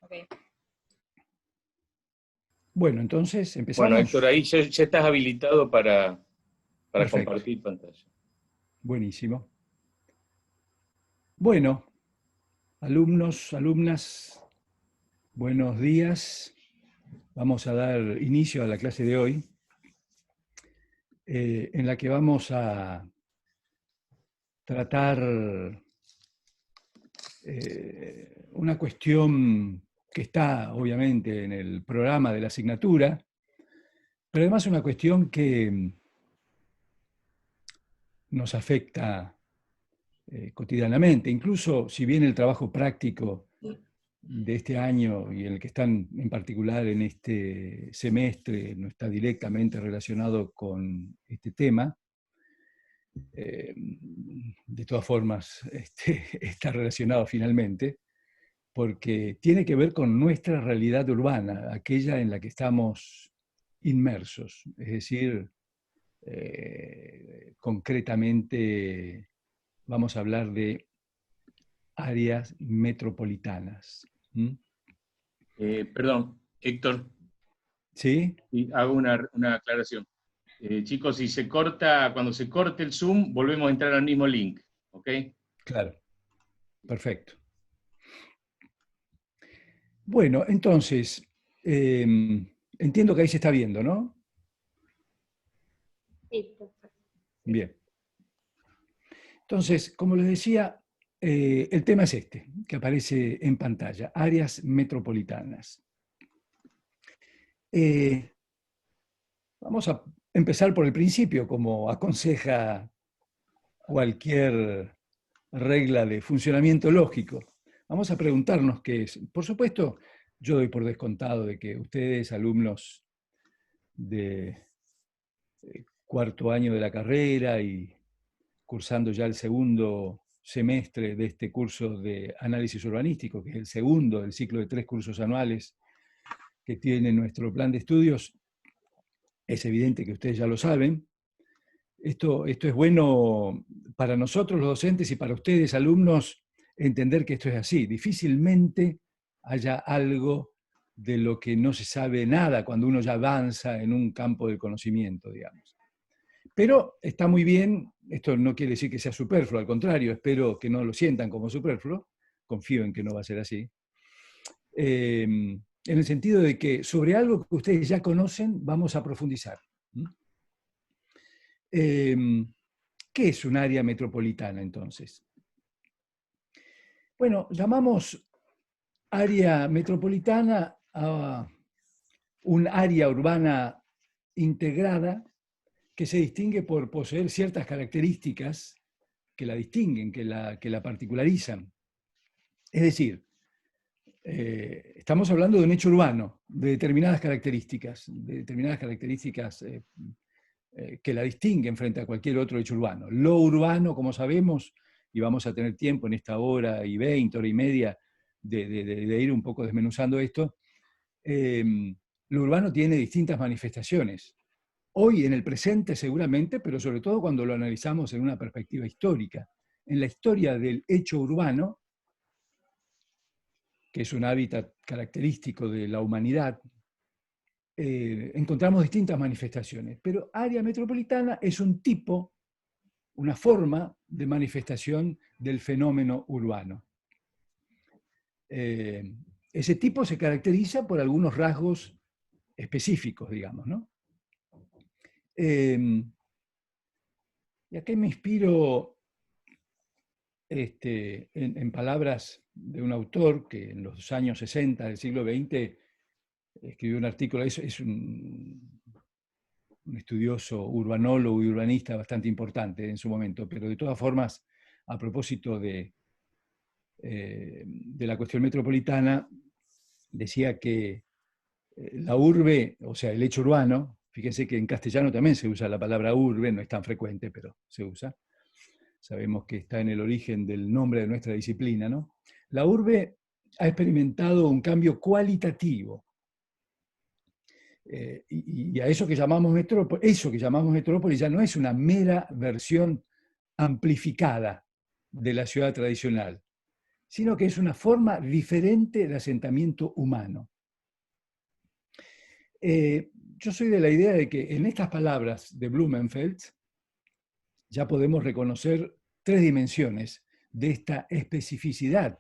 Okay. Bueno, entonces empezamos. Bueno, Héctor, ahí ya estás habilitado para compartir pantalla. Buenísimo. Bueno, alumnos, alumnas, buenos días. Vamos a dar inicio a la clase de hoy, en la que vamos a tratar una cuestión que está obviamente en el programa de la asignatura, pero además una cuestión que nos afecta cotidianamente. Incluso si bien el trabajo práctico de este año y el que están en particular en este semestre no está directamente relacionado con este tema, de todas formas está relacionado finalmente, porque tiene que ver con nuestra realidad urbana, aquella en la que estamos inmersos, es decir, concretamente vamos a hablar de áreas metropolitanas. Perdón, Héctor. ¿Sí? Y hago una aclaración. Chicos, cuando se corte el Zoom, volvemos a entrar al mismo link, ¿ok? Claro. Perfecto. Bueno, entonces, entiendo que ahí se está viendo, ¿no? Sí, perfecto. Bien. Entonces, como les decía, el tema es este, que aparece en pantalla, áreas metropolitanas. Vamos a empezar por el principio, como aconseja cualquier regla de funcionamiento lógico. Vamos a preguntarnos qué es. Por supuesto, yo doy por descontado de que ustedes, alumnos de cuarto año de la carrera y cursando ya el segundo semestre de este curso de análisis urbanístico, que es el segundo del ciclo de 3 cursos anuales que tiene nuestro plan de estudios, es evidente que ustedes ya lo saben. Esto es bueno para nosotros los docentes y para ustedes, alumnos, entender que esto es así. Difícilmente haya algo de lo que no se sabe nada cuando uno ya avanza en un campo del conocimiento, digamos. Pero está muy bien, esto no quiere decir que sea superfluo, al contrario, espero que no lo sientan como superfluo, confío en que no va a ser así, en el sentido de que sobre algo que ustedes ya conocen vamos a profundizar. ¿Qué es un área metropolitana entonces? Bueno, llamamos área metropolitana a un área urbana integrada que se distingue por poseer ciertas características que la distinguen, que la particularizan. Es decir, estamos hablando de un hecho urbano, de determinadas características que la distinguen frente a cualquier otro hecho urbano. Lo urbano, como sabemos, y vamos a tener tiempo en esta hora y 20, hora y media, de ir un poco desmenuzando esto, lo urbano tiene distintas manifestaciones. Hoy en el presente seguramente, pero sobre todo cuando lo analizamos en una perspectiva histórica. En la historia del hecho urbano, que es un hábitat característico de la humanidad, encontramos distintas manifestaciones. Pero área metropolitana es un tipo, una forma de manifestación del fenómeno urbano. Ese tipo se caracteriza por algunos rasgos específicos, digamos, ¿no? Y aquí me inspiro en palabras de un autor que en los años 60 del siglo XX escribió un artículo, es un estudioso urbanólogo y urbanista bastante importante en su momento, pero de todas formas, a propósito de la cuestión metropolitana, decía que la urbe, o sea, el hecho urbano, fíjense que en castellano también se usa la palabra urbe, no es tan frecuente, pero se usa. Sabemos que está en el origen del nombre de nuestra disciplina, ¿no? La urbe ha experimentado un cambio cualitativo. Y a eso que llamamos metrópoli ya no es una mera versión amplificada de la ciudad tradicional. sino que es una forma diferente de asentamiento humano. Yo soy de la idea de que en estas palabras de Blumenfeld ya podemos reconocer tres dimensiones de esta especificidad,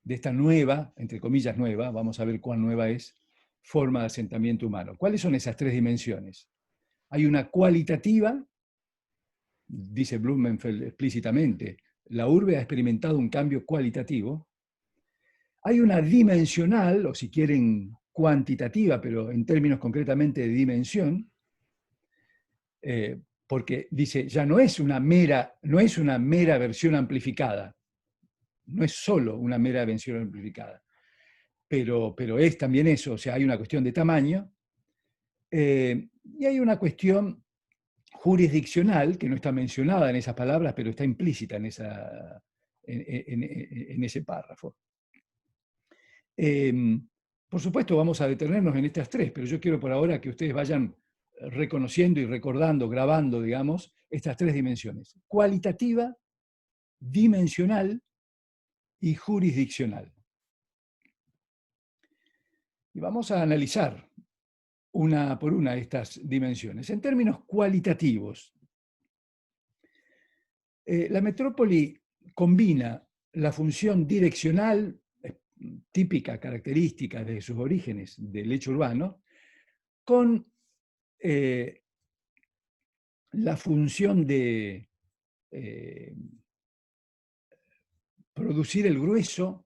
de esta nueva, entre comillas nueva, vamos a ver cuán nueva es, forma de asentamiento humano. ¿Cuáles son esas tres dimensiones? Hay una cualitativa, dice Blumenfeld explícitamente, la urbe ha experimentado un cambio cualitativo. Hay una dimensional, o si quieren cuantitativa, pero en términos concretamente de dimensión, porque dice, ya no es una mera versión amplificada, no es solo una mera versión amplificada, pero es también eso, o sea, hay una cuestión de tamaño, y hay una cuestión jurisdiccional, que no está mencionada en esas palabras, pero está implícita en ese párrafo. Por supuesto, vamos a detenernos en estas tres, pero yo quiero por ahora que ustedes vayan reconociendo y recordando, grabando, digamos, estas tres dimensiones: cualitativa, dimensional y jurisdiccional. Y vamos a analizar una por una estas dimensiones. En términos cualitativos, la metrópoli combina la función direccional, típica, característica de sus orígenes del hecho urbano, con la función de producir el grueso,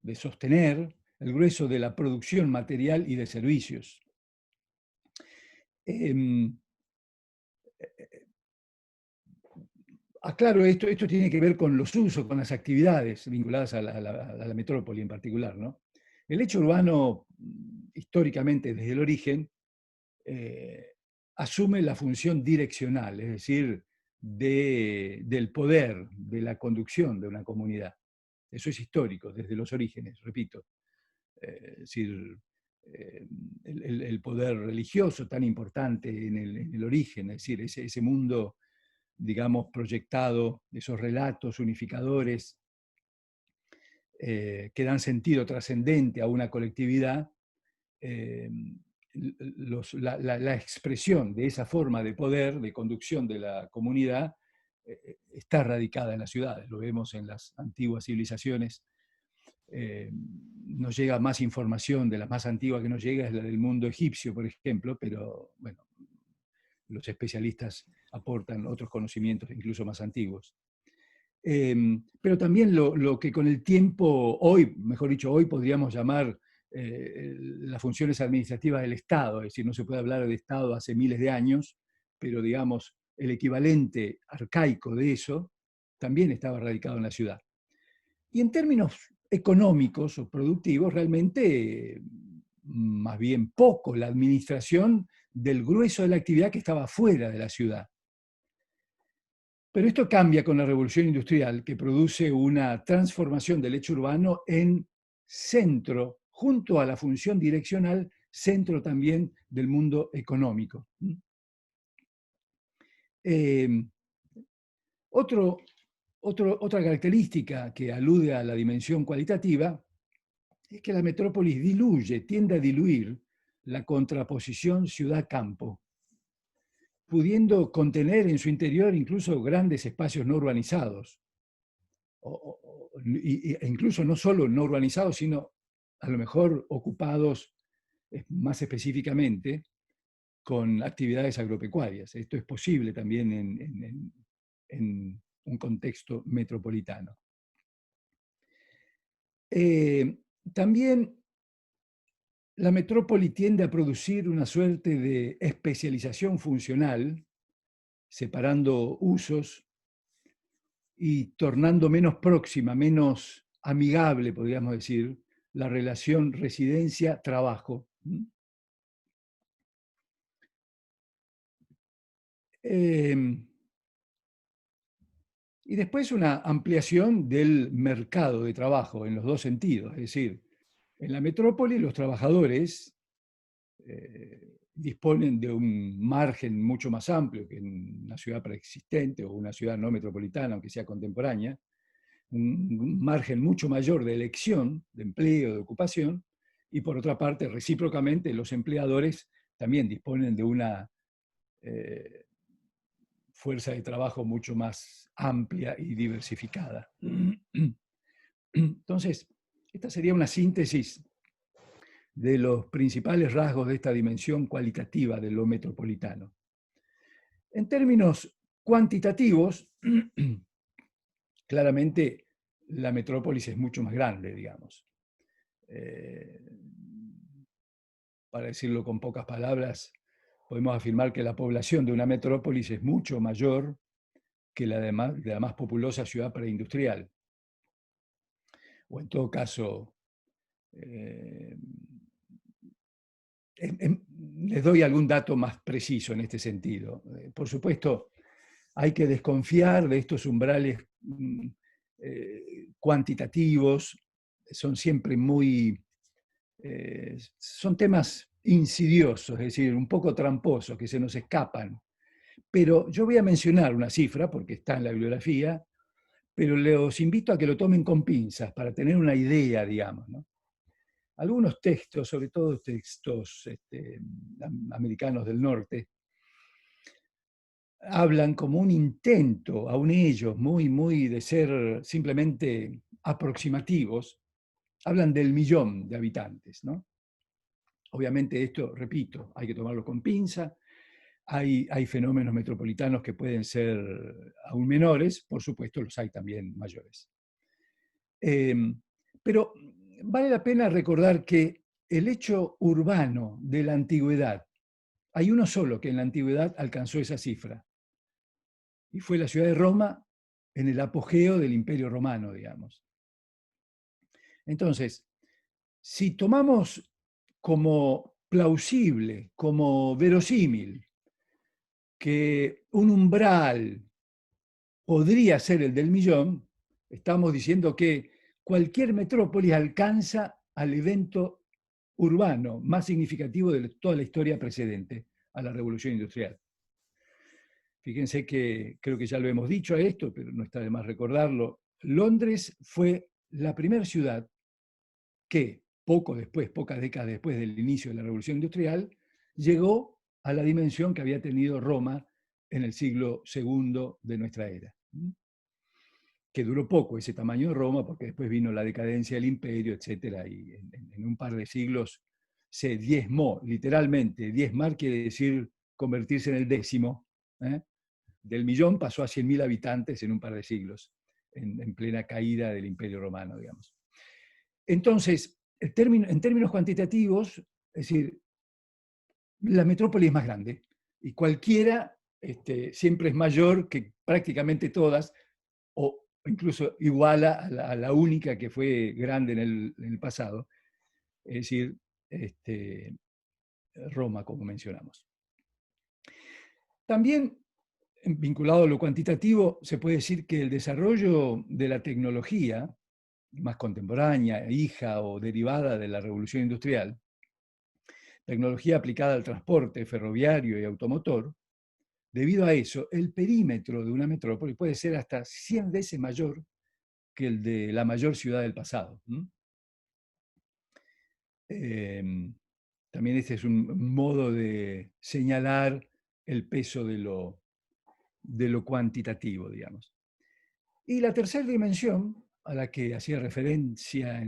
de sostener el grueso de la producción material y de servicios. Aclaro, esto tiene que ver con los usos, con las actividades vinculadas a la metrópoli en particular, ¿no? El hecho urbano, históricamente, desde el origen, asume la función direccional, es decir, del poder, de la conducción de una comunidad. Eso es histórico, desde los orígenes, repito. Es decir, el poder religioso tan importante en el origen, es decir, ese mundo, digamos, proyectado, esos relatos unificadores que dan sentido trascendente a una colectividad, la expresión de esa forma de poder, de conducción de la comunidad, está radicada en las ciudades. Lo vemos en las antiguas civilizaciones. Nos llega más información de la más antigua que nos llega, es la del mundo egipcio, por ejemplo, pero bueno, los especialistas aportan otros conocimientos incluso más antiguos. Pero también lo que con el tiempo, hoy, mejor dicho, hoy podríamos llamar las funciones administrativas del Estado, es decir, no se puede hablar de Estado hace miles de años, pero digamos, el equivalente arcaico de eso también estaba radicado en la ciudad. Y en términos económicos o productivos, realmente más bien poco la administración del grueso de la actividad que estaba fuera de la ciudad. Pero esto cambia con la revolución industrial, que produce una transformación del hecho urbano en centro, junto a la función direccional, centro también del mundo económico. Otra característica que alude a la dimensión cualitativa es que la metrópolis tiende a diluir la contraposición ciudad-campo, pudiendo contener en su interior incluso grandes espacios no urbanizados, e incluso no solo no urbanizados, sino a lo mejor ocupados más específicamente con actividades agropecuarias. Esto es posible también en un contexto metropolitano. También la metrópoli tiende a producir una suerte de especialización funcional, separando usos y tornando menos próxima, menos amigable, podríamos decir, la relación residencia-trabajo. Y después una ampliación del mercado de trabajo en los dos sentidos, es decir, en la metrópoli los trabajadores disponen de un margen mucho más amplio que en una ciudad preexistente o una ciudad no metropolitana, aunque sea contemporánea, un margen mucho mayor de elección, de empleo, de ocupación, y por otra parte, recíprocamente, los empleadores también disponen de una fuerza de trabajo mucho más amplia y diversificada. Entonces, esta sería una síntesis de los principales rasgos de esta dimensión cualitativa de lo metropolitano. En términos cuantitativos, claramente la metrópolis es mucho más grande, digamos. Para decirlo con pocas palabras, podemos afirmar que la población de una metrópolis es mucho mayor que la de la más populosa ciudad preindustrial. O en todo caso, les doy algún dato más preciso en este sentido. Por supuesto, hay que desconfiar de estos umbrales cuantitativos, son siempre son temas insidiosos, es decir, un poco tramposos, que se nos escapan. Pero yo voy a mencionar una cifra, porque está en la bibliografía, pero los invito a que lo tomen con pinzas para tener una idea, digamos, ¿no? Algunos textos, sobre todo textos americanos del norte, hablan como un intento, aún ellos, muy de ser simplemente aproximativos, hablan del 1.000.000 de habitantes, ¿no? Obviamente esto, repito, hay que tomarlo con pinza, hay fenómenos metropolitanos que pueden ser aún menores, por supuesto los hay también mayores. Pero vale la pena recordar que el hecho urbano de la antigüedad, hay uno solo que en la antigüedad alcanzó esa cifra, y fue la ciudad de Roma en el apogeo del Imperio Romano, digamos. Entonces, si tomamos como plausible, como verosímil, que un umbral podría ser el del 1.000.000, estamos diciendo que cualquier metrópolis alcanza al evento urbano más significativo de toda la historia precedente a la Revolución Industrial. Fíjense que creo que ya lo hemos dicho a esto, pero no está de más recordarlo. Londres fue la primera ciudad que poco después, pocas décadas después del inicio de la Revolución Industrial, llegó a la dimensión que había tenido Roma en el siglo II de nuestra era. Que duró poco ese tamaño de Roma, porque después vino la decadencia del imperio, etc. Y en un par de siglos se diezmó, literalmente. Diezmar quiere decir convertirse en el décimo. Del 1.000.000 pasó a 100.000 habitantes en un par de siglos, en plena caída del imperio romano, digamos. Entonces, en términos cuantitativos, es decir, la metrópoli es más grande y cualquiera siempre es mayor que prácticamente todas, o incluso iguala a la única que fue grande en el pasado, es decir, Roma, como mencionamos. También, vinculado a lo cuantitativo, se puede decir que el desarrollo de la tecnología, más contemporánea, hija o derivada de la revolución industrial, tecnología aplicada al transporte ferroviario y automotor, debido a eso, el perímetro de una metrópoli puede ser hasta 100 veces mayor que el de la mayor ciudad del pasado. También este es un modo de señalar el peso de lo cuantitativo, digamos. Y la tercera dimensión, a la que hacía referencia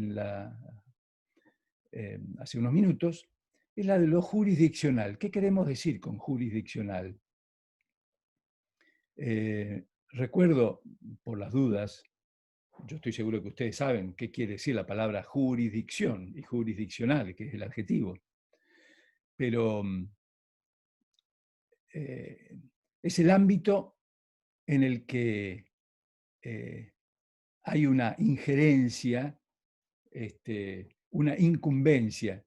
hace unos minutos, es la de lo jurisdiccional. ¿Qué queremos decir con jurisdiccional? Recuerdo, por las dudas, yo estoy seguro que ustedes saben qué quiere decir la palabra jurisdicción y jurisdiccional, que es el adjetivo. Pero es el ámbito en el que hay una injerencia, una incumbencia.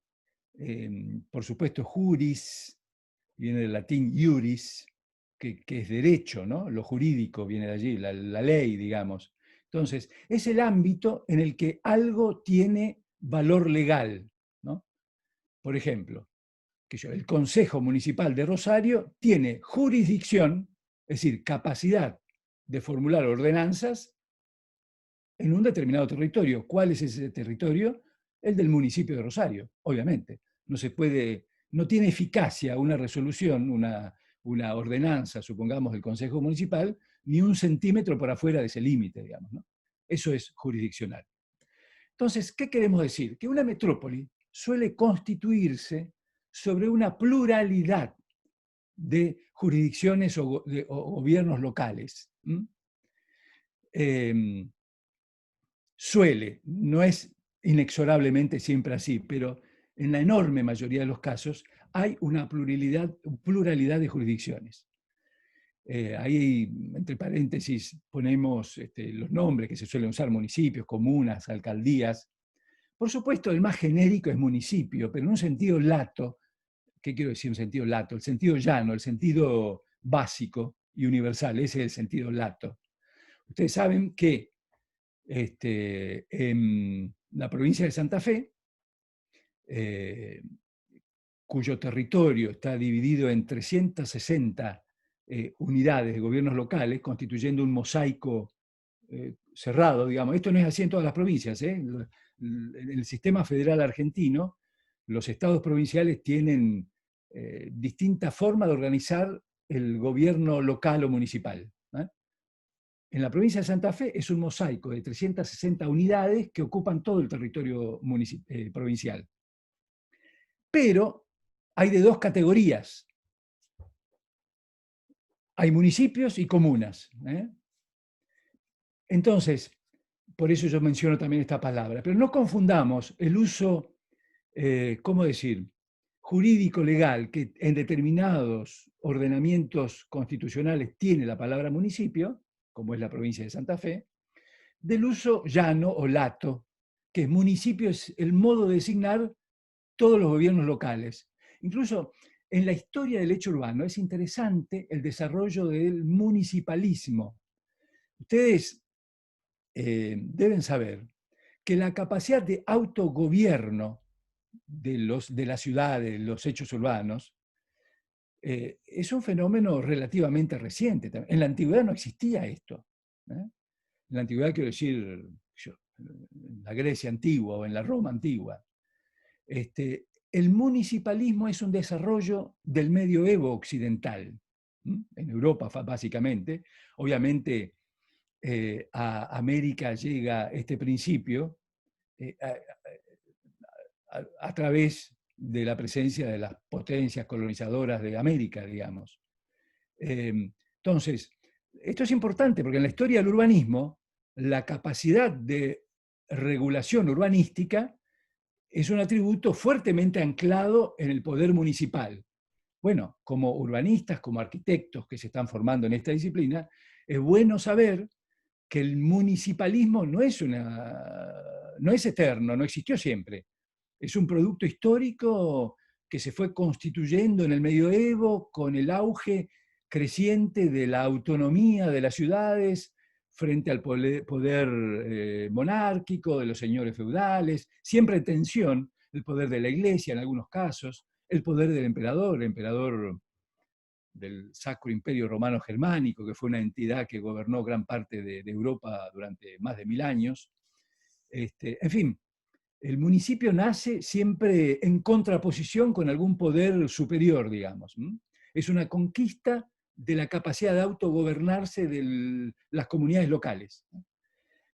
Por supuesto, juris viene del latín iuris, que es derecho, ¿no? Lo jurídico viene de allí, la ley, digamos. Entonces, es el ámbito en el que algo tiene valor legal, ¿no? Por ejemplo, el Consejo Municipal de Rosario tiene jurisdicción, es decir, capacidad de formular ordenanzas en un determinado territorio. ¿Cuál es ese territorio? El del municipio de Rosario, obviamente. No se puede, no tiene eficacia una resolución, una ordenanza, supongamos, del Consejo Municipal, ni un centímetro por afuera de ese límite, digamos, ¿no? Eso es jurisdiccional. Entonces, ¿qué queremos decir? Que una metrópoli suele constituirse sobre una pluralidad de jurisdicciones o gobiernos locales. Suele, no es inexorablemente siempre así, pero en la enorme mayoría de los casos hay una pluralidad de jurisdicciones. Ahí, entre paréntesis, ponemos los nombres que se suelen usar: municipios, comunas, alcaldías. Por supuesto, el más genérico es municipio, pero en un sentido lato. ¿Qué quiero decir un sentido lato? El sentido llano, el sentido básico y universal, ese es el sentido lato. Ustedes saben que en la provincia de Santa Fe, cuyo territorio está dividido en 360 unidades de gobiernos locales, constituyendo un mosaico cerrado, digamos. Esto no es así en todas las provincias. En el sistema federal argentino, los estados provinciales tienen distintas formas de organizar el gobierno local o municipal. En la provincia de Santa Fe es un mosaico de 360 unidades que ocupan todo el territorio provincial. Pero hay de dos categorías. Hay municipios y comunas. Entonces, por eso yo menciono también esta palabra. Pero no confundamos el uso, ¿cómo decir?, jurídico-legal que en determinados ordenamientos constitucionales tiene la palabra municipio, como es la provincia de Santa Fe, del uso llano o lato, que municipio es el modo de designar todos los gobiernos locales. Incluso en la historia del hecho urbano es interesante el desarrollo del municipalismo. Ustedes deben saber que la capacidad de autogobierno de la ciudad, de los hechos urbanos, es un fenómeno relativamente reciente. En la antigüedad no existía esto. En la antigüedad quiero decir, en la Grecia antigua o en la Roma antigua. El municipalismo es un desarrollo del medioevo occidental, en Europa básicamente. Obviamente a América llega este principio a través de la presencia de las potencias colonizadoras de América, digamos. Entonces, esto es importante porque en la historia del urbanismo, la capacidad de regulación urbanística es un atributo fuertemente anclado en el poder municipal. Bueno, como urbanistas, como arquitectos que se están formando en esta disciplina, es bueno saber que el municipalismo no es eterno, no existió siempre. Es un producto histórico que se fue constituyendo en el medioevo con el auge creciente de la autonomía de las ciudades frente al poder monárquico, de los señores feudales, siempre en tensión, el poder de la iglesia en algunos casos, el poder del emperador, el emperador del Sacro Imperio Romano Germánico, que fue una entidad que gobernó gran parte de Europa durante más de 1000 años. En fin, el municipio nace siempre en contraposición con algún poder superior, digamos. Es una conquista de la capacidad de autogobernarse de las comunidades locales.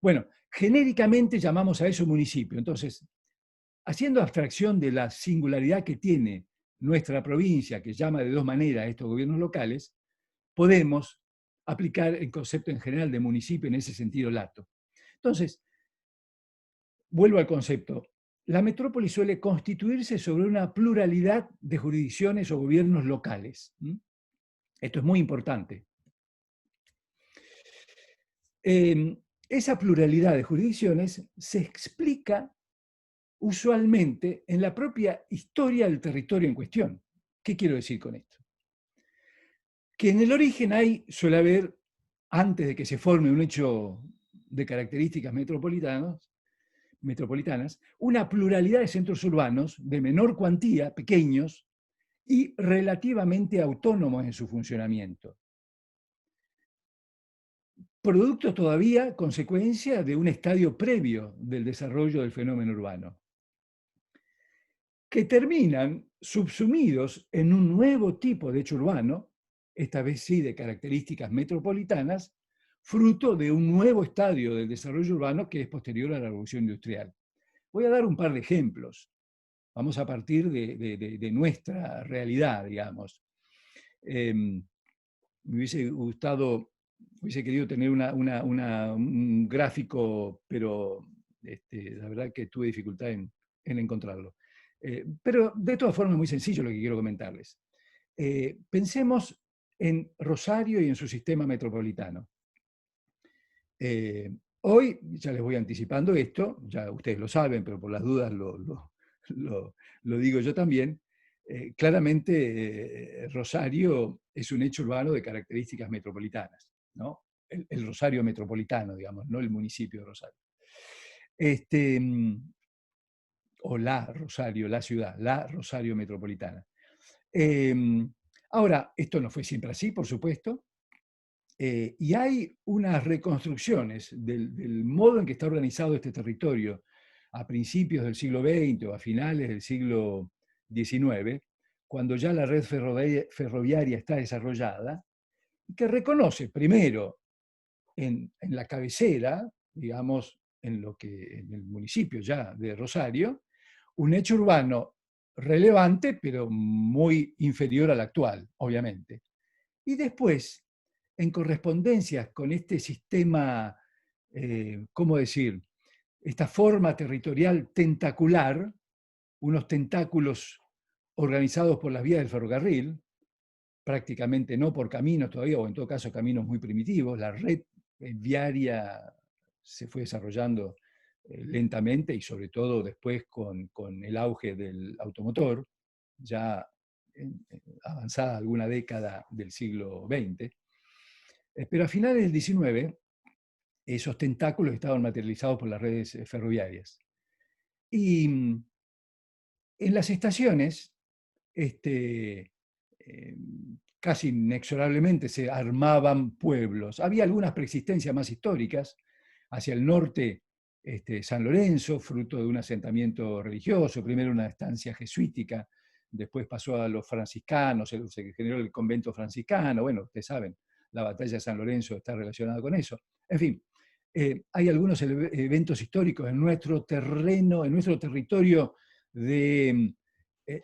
Bueno, genéricamente llamamos a eso municipio. Entonces, haciendo abstracción de la singularidad que tiene nuestra provincia, que llama de dos maneras a estos gobiernos locales, podemos aplicar el concepto en general de municipio en ese sentido lato. Entonces, vuelvo al concepto. La metrópoli suele constituirse sobre una pluralidad de jurisdicciones o gobiernos locales. Esto es muy importante. Esa pluralidad de jurisdicciones se explica usualmente en la propia historia del territorio en cuestión. ¿Qué quiero decir con esto? Que en el origen suele haber, antes de que se forme un hecho de características metropolitanas, una pluralidad de centros urbanos de menor cuantía, pequeños, y relativamente autónomos en su funcionamiento. producto todavía, consecuencia de un estadio previo del desarrollo del fenómeno urbano, que terminan subsumidos en un nuevo tipo de hecho urbano, esta vez sí de características metropolitanas, fruto de un nuevo estadio del desarrollo urbano que es posterior a la revolución industrial. Voy a dar un par de ejemplos. Vamos a partir de nuestra realidad, digamos. Me hubiese gustado, hubiese querido tener un gráfico, pero la verdad que tuve dificultad en encontrarlo. Pero de todas formas, muy sencillo lo que quiero comentarles. Pensemos en Rosario y en su sistema metropolitano. Hoy, ya les voy anticipando esto, ya ustedes lo saben, pero por las dudas lo digo yo también. Claramente, Rosario es un hecho urbano de características metropolitanas, ¿no? El Rosario metropolitano, digamos, no el municipio de Rosario. O la Rosario, la ciudad, la Rosario metropolitana. Ahora, esto no fue siempre así, por supuesto, y hay unas reconstrucciones del modo en que está organizado este territorio a principios del siglo XX o a finales del siglo XIX, cuando ya la red ferroviaria está desarrollada, que reconoce primero en la cabecera, digamos, en el municipio ya de Rosario, un hecho urbano relevante, pero muy inferior al actual, obviamente. Y después, en correspondencia con este sistema, ¿cómo decir? Esta forma territorial tentacular, unos tentáculos organizados por las vías del ferrocarril, prácticamente no por caminos todavía, o en todo caso caminos muy primitivos, la red viaria se fue desarrollando lentamente y sobre todo después con el auge del automotor, ya avanzada alguna década del siglo XX. Pero a finales del XIX, esos tentáculos estaban materializados por las redes ferroviarias. Y en las estaciones, casi inexorablemente se armaban pueblos. Había algunas preexistencias más históricas. Hacia el norte, San Lorenzo, fruto de un asentamiento religioso, primero una estancia jesuítica, después pasó a los franciscanos, se generó el convento franciscano, bueno, ustedes saben, la batalla de San Lorenzo está relacionada con eso. En fin, hay algunos eventos históricos en nuestro terreno, en nuestro territorio de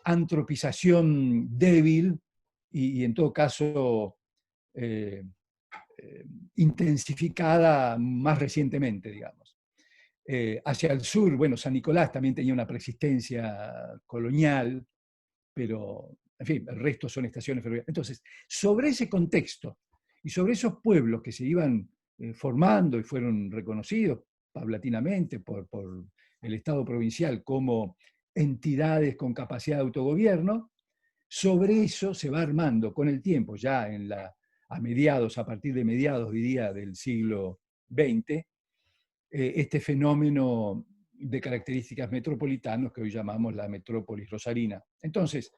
antropización débil y en todo caso eh, intensificada más recientemente, digamos. Hacia el sur, bueno, San Nicolás también tenía una persistencia colonial, pero, en fin, el resto son estaciones ferroviarias. Entonces, sobre ese contexto y sobre esos pueblos que se iban formando y fueron reconocidos paulatinamente por el Estado provincial como entidades con capacidad de autogobierno, sobre eso se va armando con el tiempo, ya a partir de mediados, diría, del siglo XX, este fenómeno de características metropolitanas que hoy llamamos la metrópolis rosarina. Entonces,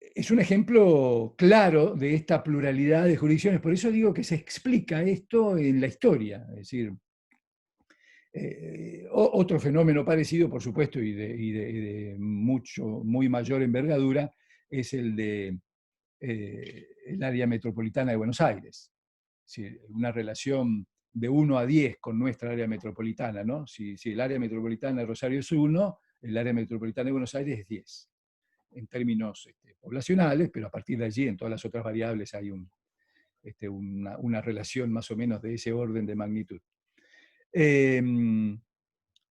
es un ejemplo claro de esta pluralidad de jurisdicciones. Por eso digo que se explica esto en la historia. Es decir, otro fenómeno parecido, por supuesto, y de muy mayor envergadura, es el de el área metropolitana de Buenos Aires. Es decir, una relación de 1 a 10 con nuestra área metropolitana, ¿no? Si el área metropolitana de Rosario es 1, el área metropolitana de Buenos Aires es 10, en términos poblacionales, pero a partir de allí, en todas las otras variables, hay una relación más o menos de ese orden de magnitud.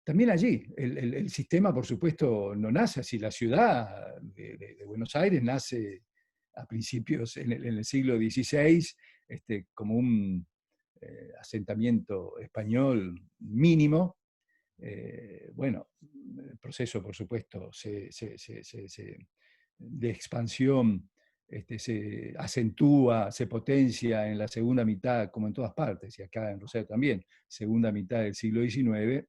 También allí, el sistema, por supuesto, no nace así. La ciudad de Buenos Aires nace a principios, en el siglo XVI, como un asentamiento español mínimo. Bueno, el proceso, por supuesto, de expansión se acentúa, se potencia en la segunda mitad, como en todas partes, y acá en Rosario también, segunda mitad del siglo XIX,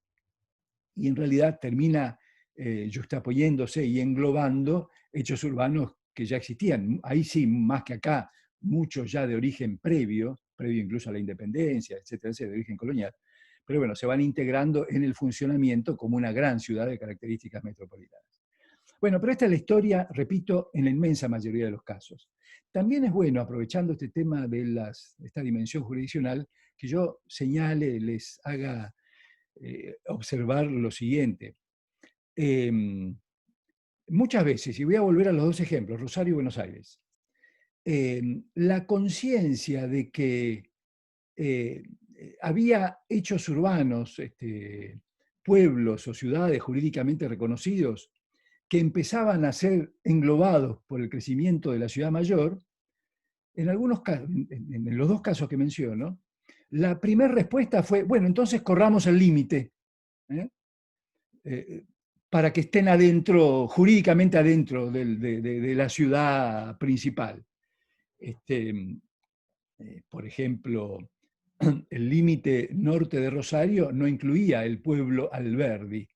y en realidad termina juxtapoyéndose y englobando hechos urbanos que ya existían. Ahí sí, más que acá, muchos ya de origen previo, previo incluso a la independencia, etcétera, de origen colonial, pero bueno, se van integrando en el funcionamiento como una gran ciudad de características metropolitanas. Bueno, pero esta es la historia, repito, en la inmensa mayoría de los casos. También es bueno, aprovechando este tema de esta dimensión jurisdiccional, que yo señale, les haga observar lo siguiente. Muchas veces, y voy a volver a los dos ejemplos, Rosario y Buenos Aires, la conciencia de que había hechos urbanos, pueblos o ciudades jurídicamente reconocidos que empezaban a ser englobados por el crecimiento de la ciudad mayor, en algunos casos, en los dos casos que menciono, la primera respuesta fue, bueno, entonces corramos el límite, para que estén adentro, jurídicamente adentro de la ciudad principal. Por ejemplo, el límite norte de Rosario no incluía el pueblo Alberdi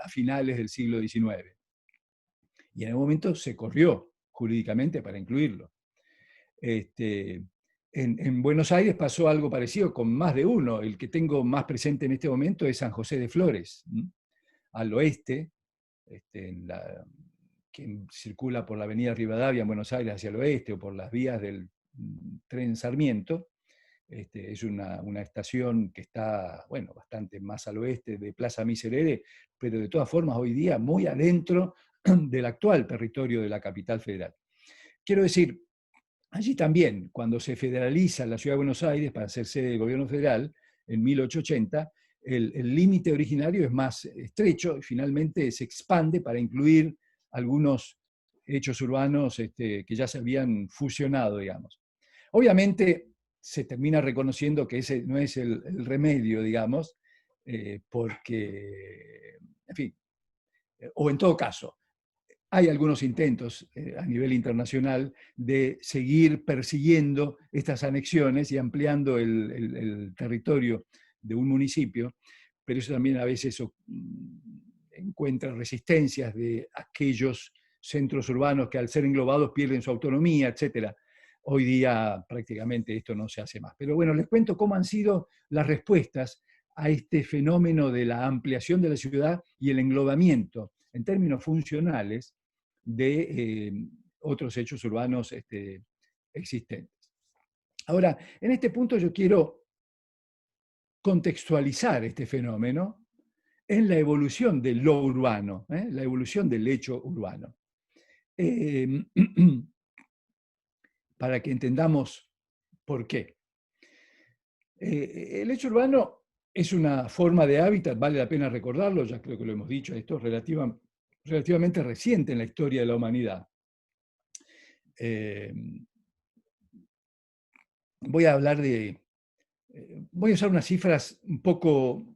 a finales del siglo XIX. Y en el momento se corrió jurídicamente para incluirlo. En Buenos Aires pasó algo parecido con más de uno. El que tengo más presente en este momento es San José de Flores, al oeste, que circula por la avenida Rivadavia en Buenos Aires hacia el oeste o por las vías del tren Sarmiento. Es una estación que está, bueno, bastante más al oeste de Plaza Miserere, pero de todas formas hoy día muy adentro del actual territorio de la capital federal. Quiero decir, allí también, cuando se federaliza la ciudad de Buenos Aires para ser sede del gobierno federal, en 1880, el límite originario es más estrecho y finalmente se expande para incluir algunos hechos urbanos que ya se habían fusionado, digamos. Obviamente se termina reconociendo que ese no es el remedio, digamos, porque, en fin, o en todo caso, hay algunos intentos a nivel internacional de seguir persiguiendo estas anexiones y ampliando el territorio de un municipio, pero eso también a veces encuentra resistencias de aquellos centros urbanos que al ser englobados pierden su autonomía, etc. Hoy día prácticamente esto no se hace más. Pero bueno, les cuento cómo han sido las respuestas a este fenómeno de la ampliación de la ciudad y el englobamiento en términos funcionales de otros hechos urbanos existentes. Ahora, en este punto yo quiero contextualizar este fenómeno en la evolución de lo urbano, la evolución del hecho urbano. Para que entendamos por qué. El hecho urbano es una forma de hábitat, vale la pena recordarlo, ya creo que lo hemos dicho, esto es relativamente reciente en la historia de la humanidad. Voy a usar unas cifras un poco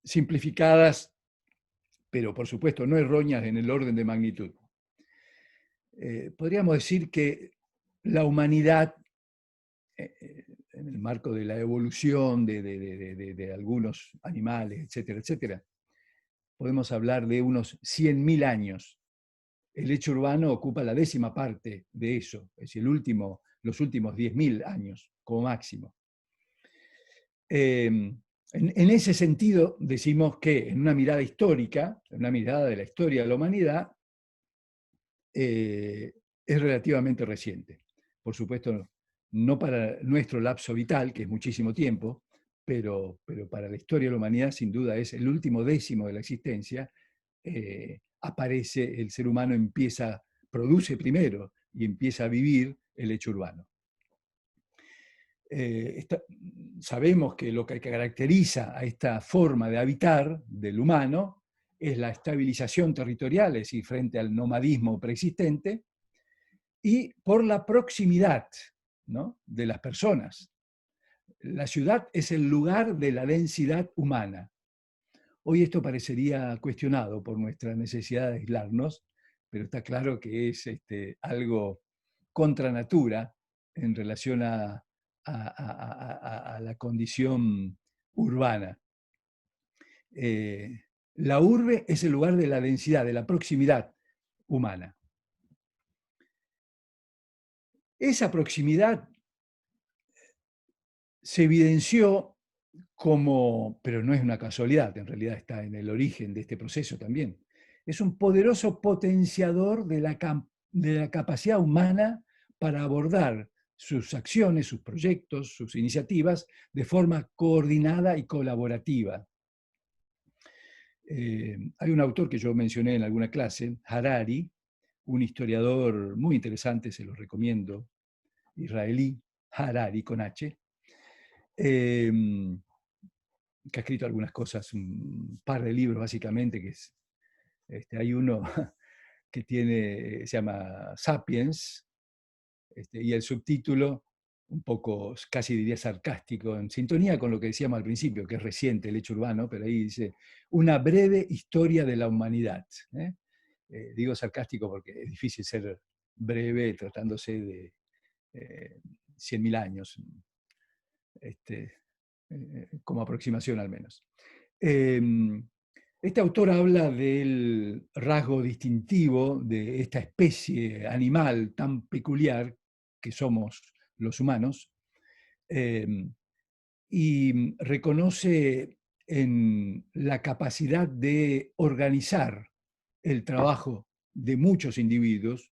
simplificadas, pero por supuesto no erróneas en el orden de magnitud. Podríamos decir que la humanidad, en el marco de la evolución de algunos animales, etcétera, etcétera, podemos hablar de unos 100.000 años. El hecho urbano ocupa la 10ª parte de eso, es decir, los últimos 10.000 años como máximo. En ese sentido, decimos que en una mirada histórica, en una mirada de la historia de la humanidad, es relativamente reciente. Por supuesto, no para nuestro lapso vital, que es muchísimo tiempo, pero para la historia de la humanidad, sin duda, es el último décimo de la existencia. Aparece, el ser humano produce primero y empieza a vivir el hecho urbano. Sabemos que lo que caracteriza a esta forma de habitar del humano es la estabilización territorial, es decir, frente al nomadismo preexistente, y por la proximidad, ¿no?, de las personas. La ciudad es el lugar de la densidad humana. Hoy esto parecería cuestionado por nuestra necesidad de aislarnos, pero está claro que es algo contra natura en relación a la condición urbana. La urbe es el lugar de la densidad, de la proximidad humana. Esa proximidad se evidenció como, pero no es una casualidad, en realidad está en el origen de este proceso también, es un poderoso potenciador de la capacidad humana para abordar sus acciones, sus proyectos, sus iniciativas de forma coordinada y colaborativa. Hay un autor que yo mencioné en alguna clase, Harari, un historiador muy interesante, se lo recomiendo, israelí, Harari con H, eh, que ha escrito algunas cosas, un par de libros básicamente, que es, hay uno que tiene, se llama Sapiens, y el subtítulo, un poco, casi diría sarcástico, en sintonía con lo que decíamos al principio, que es reciente el hecho urbano, pero ahí dice, una breve historia de la humanidad. Digo sarcástico porque es difícil ser breve tratándose de 100.000 años, este, como aproximación al menos. Este autor habla del rasgo distintivo de esta especie animal tan peculiar que somos los humanos, y reconoce en la capacidad de organizar el trabajo de muchos individuos